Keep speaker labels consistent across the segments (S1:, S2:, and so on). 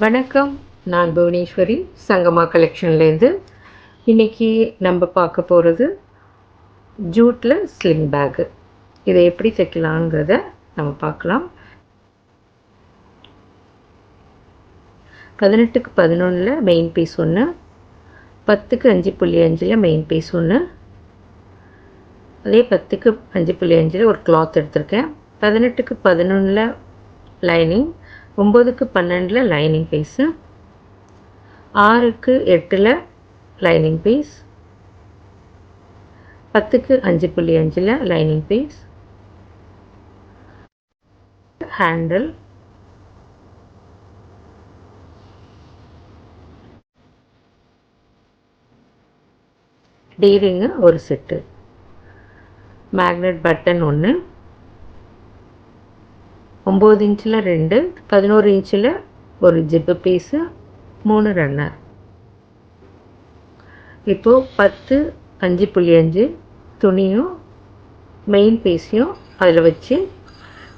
S1: வணக்கம். நான் புவனேஸ்வரி சங்கமா கலெக்ஷன்லேருந்து. இன்றைக்கி நம்ம பார்க்க போகிறது ஜூட்டில் ஸ்லிங் பேக்கு. இதை எப்படி தைக்கலாங்கிறத நம்ம பார்க்கலாம். 18க்கு 11 மெயின் பீஸ் ஒன்று, 10க்கு 5.5 மெயின் பீஸ் ஒன்று, அதே 10க்கு 5.5 ஒரு கிளாத் எடுத்திருக்கேன். 18க்கு 11 லைனிங், 9க்கு 12 லைனிங் பீஸு, 6க்கு 8 லைனிங் பீஸ், 10க்கு 5.5 லைனிங் பீஸ், ஹேண்டில், டீரிங்கு ஒரு செட்டு, மேக்னெட் பட்டன் ஒன்று, 9 இன்ச்சில் 2, 11 இன்ச்சில் ஒரு ஜிப்பு பீஸு, 3 ரன்னர். இப்போது 10 5.5 துணியும் மெயின் பீஸையும் அதில் வச்சு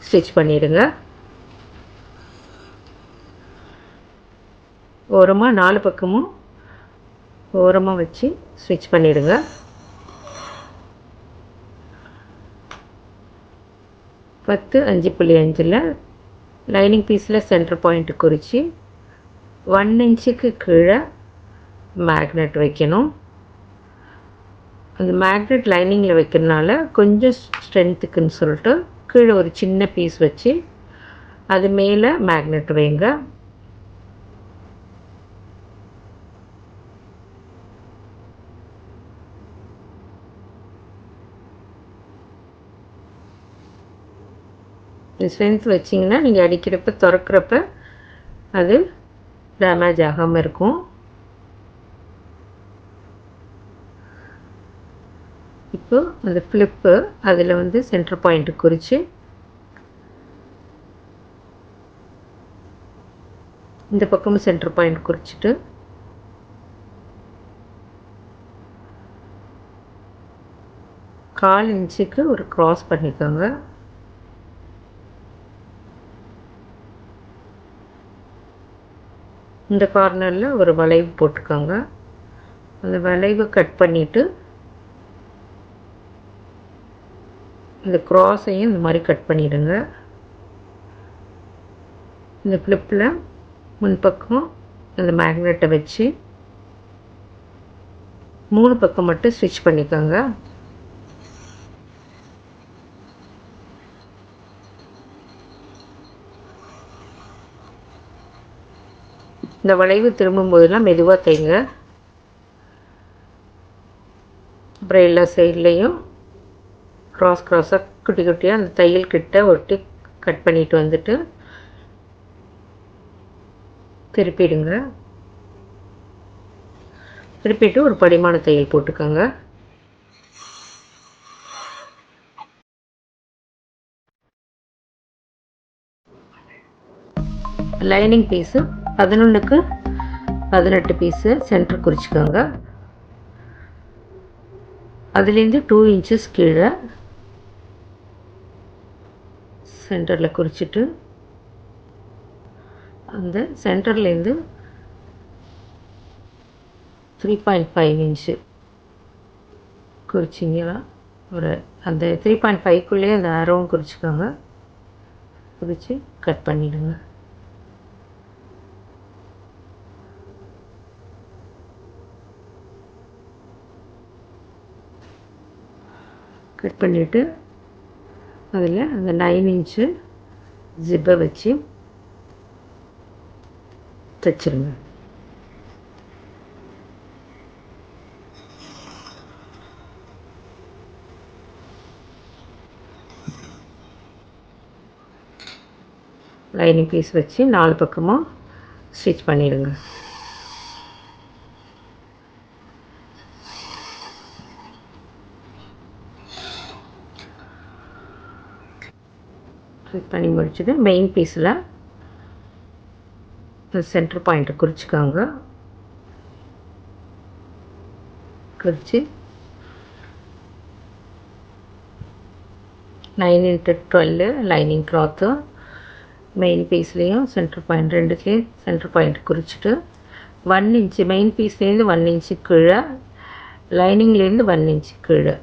S1: ஸ்டிச் பண்ணிடுங்க. ஓரமாக 4 பக்கமும் ஓரமாக வச்சு ஸ்டிச் பண்ணிடுங்க. பத்து 5.5 லைனிங் பீஸில் சென்டர் பாயிண்ட்டு குறித்து 1 இன்ச்சுக்கு கீழே மேக்னெட் வைக்கணும். அந்த மேக்னெட் லைனிங்கில் வைக்கிறதுனால கொஞ்சம் ஸ்ட்ரென்த்துக்குன்னு சொல்லிட்டு கீழே ஒரு சின்ன பீஸ் வச்சு அது மேலே மேக்னெட் வைங்க. ஸ்ட்ரென்த் வச்சிங்கன்னா நீங்கள் அடிக்கிறப்ப திறக்கிறப்ப அது டேமேஜ் ஆகாமல் இருக்கும். இப்போ அந்த ஃப்ளிப்பு அதில் வந்து சென்டர் பாயிண்ட்டு குறித்து இந்த பக்கமும் சென்டர் பாயிண்ட் குறிச்சிட்டு கால் இன்ச்சுக்கு ஒரு க்ராஸ் பண்ணிக்கோங்க. இந்த கார்னரில் ஒரு வளைவு போட்டுக்கோங்க. அந்த வளைவு கட் பண்ணிவிட்டு இந்த க்ராஸையும் இந்த மாதிரி கட் பண்ணிவிடுங்க. இந்த ஃப்ளிப்பில் முன்பக்கம் அந்த மேக்னெட்டை வச்சு 3 பக்கம் மட்டும் ஸ்டிச் பண்ணிக்கோங்க. இந்த வளைவு திரும்பும் போதெல்லாம் மெதுவாக தைங்க. அப்புறம் எல்லா சைட்லேயும் க்ராஸாக குட்டி குட்டியாக அந்த தையல் கிட்ட ஒட்டி கட் பண்ணிட்டு வந்துட்டு திருப்பிடுங்க. திருப்பிட்டு ஒரு படிமான தையல் போட்டுக்கோங்க. லைனிங் பீஸு 11க்கு 18 பீஸு சென்டர் குறிச்சிக்கோங்க. அதுலேருந்து 2 இன்ச்சஸ் கீழே சென்டரில் குறிச்சிட்டு அந்த சென்டர்லேருந்து 3.5 இன்ச்சு குறிச்சிங்களா ஒரு அந்த 3.5க்குள்ளேயே அந்த ஆரோவும் குறிச்சிக்கோங்க. குறித்து கட் பண்ணிவிடுங்க. கட் பண்ணிவிட்டு அதில் அந்த 9 இன்ச்சு ஜிப்பை வச்சு தைச்சிருங்க. லைனிங் பீஸ் வச்சு 4 பக்கமும் ஸ்டிச் பண்ணிடுங்க. ஸ்டிச் பண்ணி முடிச்சுட்டு மெயின் பீஸில் சென்டர் பாயிண்ட்டை குறிச்சிக்கோங்க. குறித்து 9 into 12 லைனிங் கிளாத்து மெயின் பீஸ்லேயும் சென்டர் பாயிண்ட் ரெண்டுத்துலேயும் சென்டர் பாயிண்ட் குறிச்சிட்டு 1 இன்ச்சு மெயின் பீஸ்லேருந்து 1 இன்ச்சு கீழே, லைனிங்லேருந்து 1 இன்ச்சு கீழே,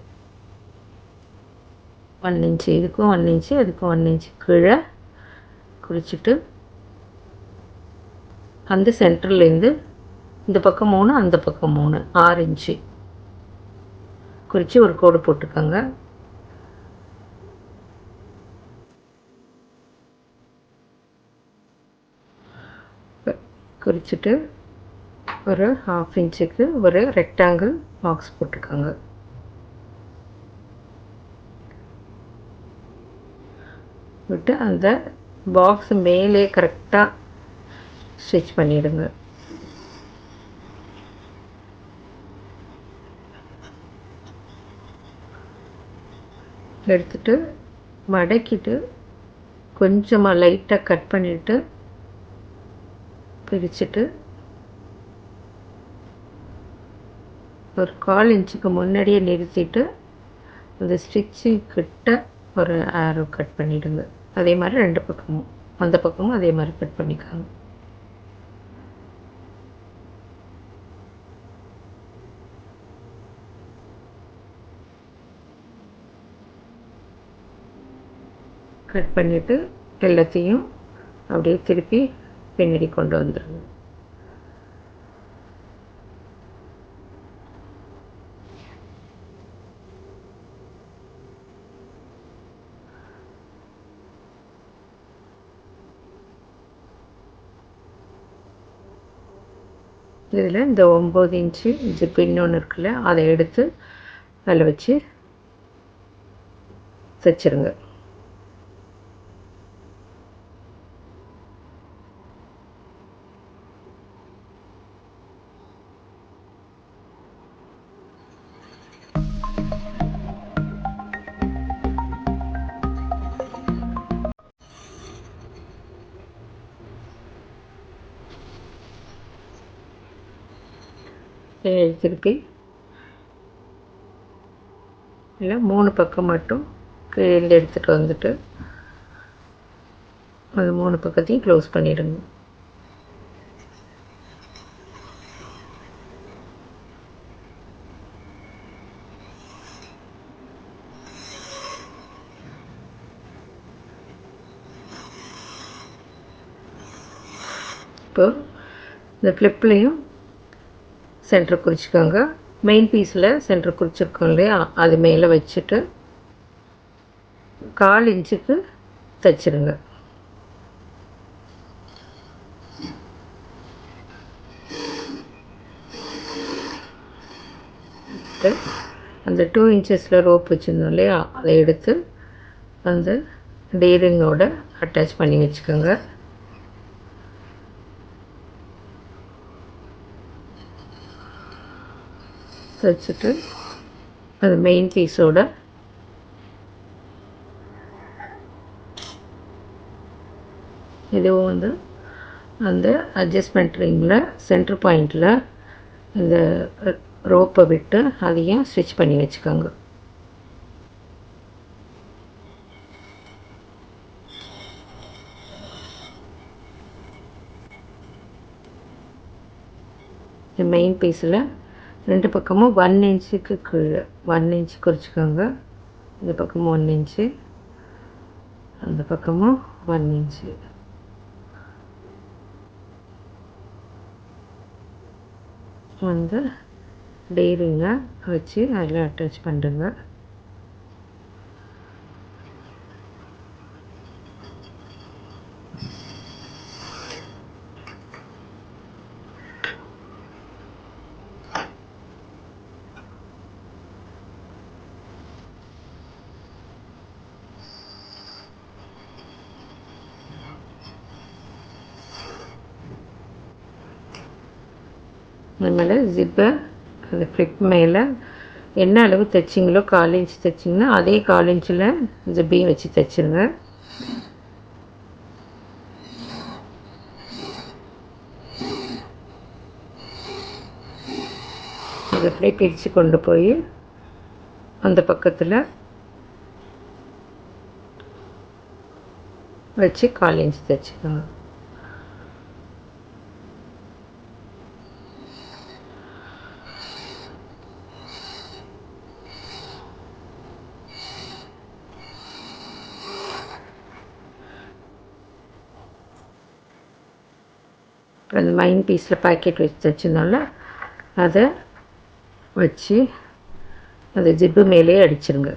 S1: 1 இன்ச்சு இதுக்கும் 1 இன்ச்சு அதுக்கும் 1 இன்ச்சு கீழே குறிச்சிட்டு அந்த சென்டர்லேருந்து இந்த பக்கம் 3 அந்த பக்கம் 3 6 இன்ச்சு குறித்து ஒரு கோடு போட்டுக்கோங்க. குறிச்சிட்டு ஒரு 1/2 இன்ச்சுக்கு ஒரு ரெக்டாங்கிள் பாக்ஸ் போட்டுக்கோங்க. விட்டு அந்த பாக்ஸ் மேலே கரெக்டாக ஸ்டிச் பண்ணிவிடுங்க. எடுத்துட்டு மடக்கிட்டு கொஞ்சமாக லைட்டாக கட் பண்ணிவிட்டு பிரிச்சுட்டு ஒரு 1/4 இன்ச்சுக்கு முன்னாடியே நிறுத்திட்டு அந்த ஸ்டிச்சிங் கிட்ட ஒரு ஆரோ கட் பண்ணிவிடுங்க. அதே மாதிரி 2 பக்கமும் அந்த பக்கமும் அதே மாதிரி கட் பண்ணிக்காங்க. கட் பண்ணிவிட்டு எல்லாத்தையும் அப்படியே திருப்பி பின்னாடி கொண்டு வந்துடுங்க. இதில் இந்த 9 இன்ச்சு ஜிப் இன்னொன்று இருக்குல்ல, அதை எடுத்து அதில் வச்சு தைச்சிருங்க. திருப்பி இல்லை 3 பக்கம் மட்டும் கீழே எடுத்துகிட்டு வந்துட்டு அது 3 பக்கத்தையும் க்ளோஸ் பண்ணிவிடுங்க. இப்போ இந்த ஃப்ளிப்லேயும் சென்டர் குறிச்சிக்கோங்க. மெயின் பீஸில் சென்டர் குறிச்சிருக்கோம் இல்லையா, அது மேலே வச்சுட்டு 1/4 இன்ச்சுக்கு தைச்சிருங்க. அந்த 2 இன்ச்சஸில் ரோப் வச்சுருந்தோம் இல்லையா, அதை எடுத்து அந்த டீரிங்கோட அட்டாச் பண்ணி வச்சுக்கோங்க. தைச்சிட்டு அது மெயின் பீஸோட இதுவும் வந்து அந்த அட்ஜஸ்ட்மெண்ட் ரிங்கில் சென்டர் பாயிண்டில் இந்த ரோப்பை விட்டு அதையும் ஸ்டிச் பண்ணி வச்சுக்கோங்க. மெயின் பீஸில் 2 பக்கமும் 1 இன்ச்சுக்கு கீழே 1 இன்ச்சு குறிச்சிக்கோங்க. இந்த பக்கமும் 1 இன்ச்சு, அந்த பக்கமும் 1 இன்ச்சு. வந்து டீரிங்கை வச்சு அதில் அட்டாச் பண்ணுங்க. அதுமாதிரி ஜிப்பை அந்த ஃப்ளிப் மேலே என்ன அளவு தைச்சிங்களோ 1/4 இன்ச் தைச்சிங்கன்னா அதே 1/4 இன்ச்சில் ஜிப்பையும் வச்சு தைச்சிருங்க. அதை அப்படியே பிரித்து கொண்டு போய் அந்த பக்கத்தில் வச்சு 1/4 இன்ச் தைச்சிக்கோங்க. அந்த மெயின் பீஸில் பாக்கெட் வச்சு தைச்சதுனால அதை வச்சு அந்த ஜிப்பு மேலேயே அடிச்சிருங்க.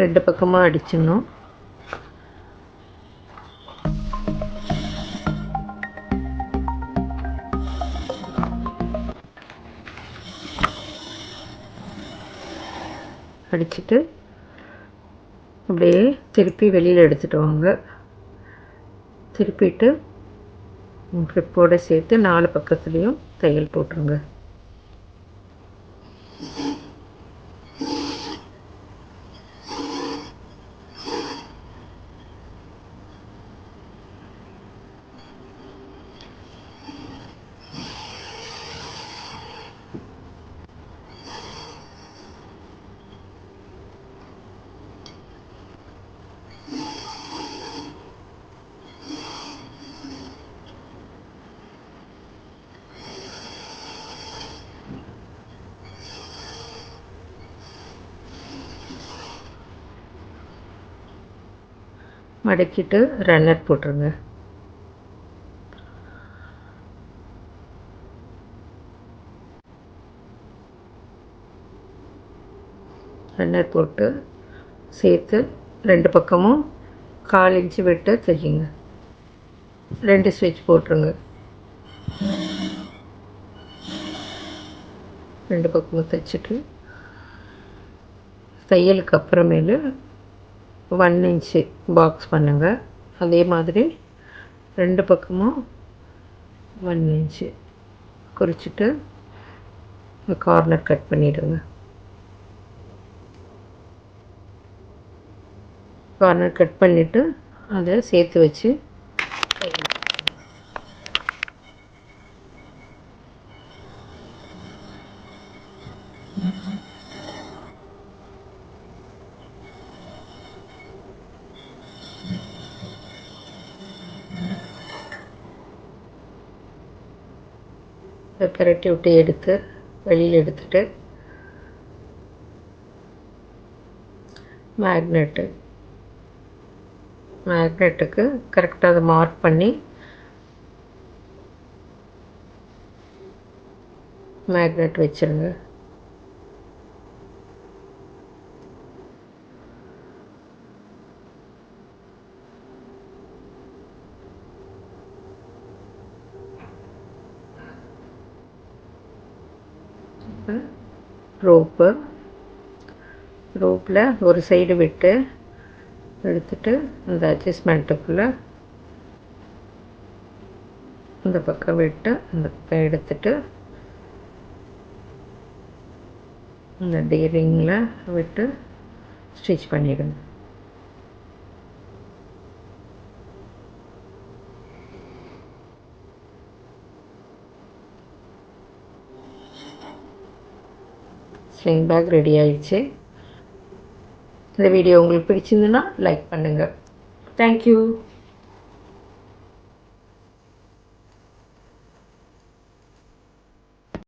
S1: ரெண்டு பக்கமாக அடிச்சிடணும். அடிச்சுட்டு அப்படியே திருப்பி வெளியில் எடுத்துகிட்டு வாங்க. திருப்பிட்டு ஃப்ளிப்போடு சேர்த்து 4 பக்கத்துலேயும் தையல் போட்டுருங்க. மடக்கிட்டு ரன்னர் போட்டுருங்க. ரன்னர் போட்டு சேர்த்து 2 பக்கமும் 1/4 இன்ச்சு விட்டு தைக்கிங்க. 2 ஸ்டிச் போட்டுருங்க. 2 பக்கமும் தைச்சிட்டு தையலுக்கு அப்புறமேலு 1 இன்ச்சு பாக்ஸ் பண்ணுங்கள். அதே மாதிரி 2 பக்கமும் 1 இன்ச்சு குறிச்சிட்டு கார்னர் கட் பண்ணிவிடுங்க. கார்னர் கட் பண்ணிவிட்டு அதை சேர்த்து வச்சு பிரட்டி விட்டு எடுத்து வெளியில் எடுத்துட்டு மேக்னெட்டுக்கு கரெக்டாக அதை மார்க் பண்ணி மேக்னெட் வச்சுருங்க. ரோப்பில் ஒரு சைடு விட்டு எடுத்துட்டு அந்த அட்ஜஸ்ட்மெண்ட்டுக்குள்ளே இந்த பக்கம் விட்டு இந்த பக்கம் எடுத்துட்டு இந்த டீரிங்கில் விட்டு ஸ்டிச் பண்ணிவிடுங்க. ஸ்லிங் பேக் ரெடி ஆயிடுச்சு. இந்த வீடியோ உங்களுக்கு பிடிச்சிருந்துன்னா லைக் பண்ணுங்கள். தேங்க்யூ.